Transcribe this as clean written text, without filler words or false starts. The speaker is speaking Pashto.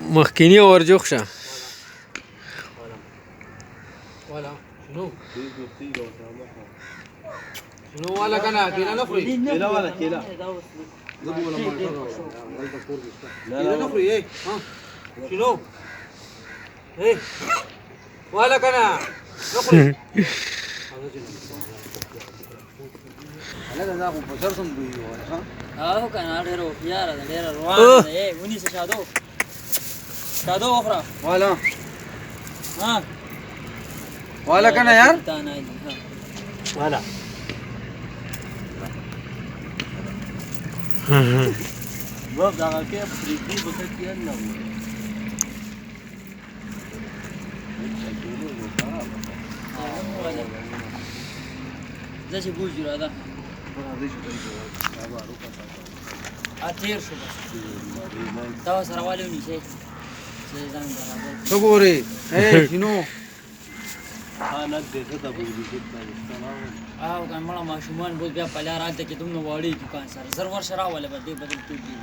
مخکینی ورجوخ شه والا شنو والا کنه کیله نه خوري کیله والا کیله کیله نه خوري ها شنو والا کنه نه خوري هغه دا خو په سر سم دی هغه کنه ډېر هوښیار دی ډېر روان دی ونیسه شادو وخوره والا ها والا کنه یار تا نه دی والا باب دا کې پریږدي به کې نه زه چې بوجو را ده تیر شو تا سره والي ونیسئ ځان برابر څه ګورې شنو حالت دې ته بوجي او کنه مړه ماشومان بوز بیا په لار هلته کې دومره واړه دکان سره زر ورشه راوله به دې بدل کېږي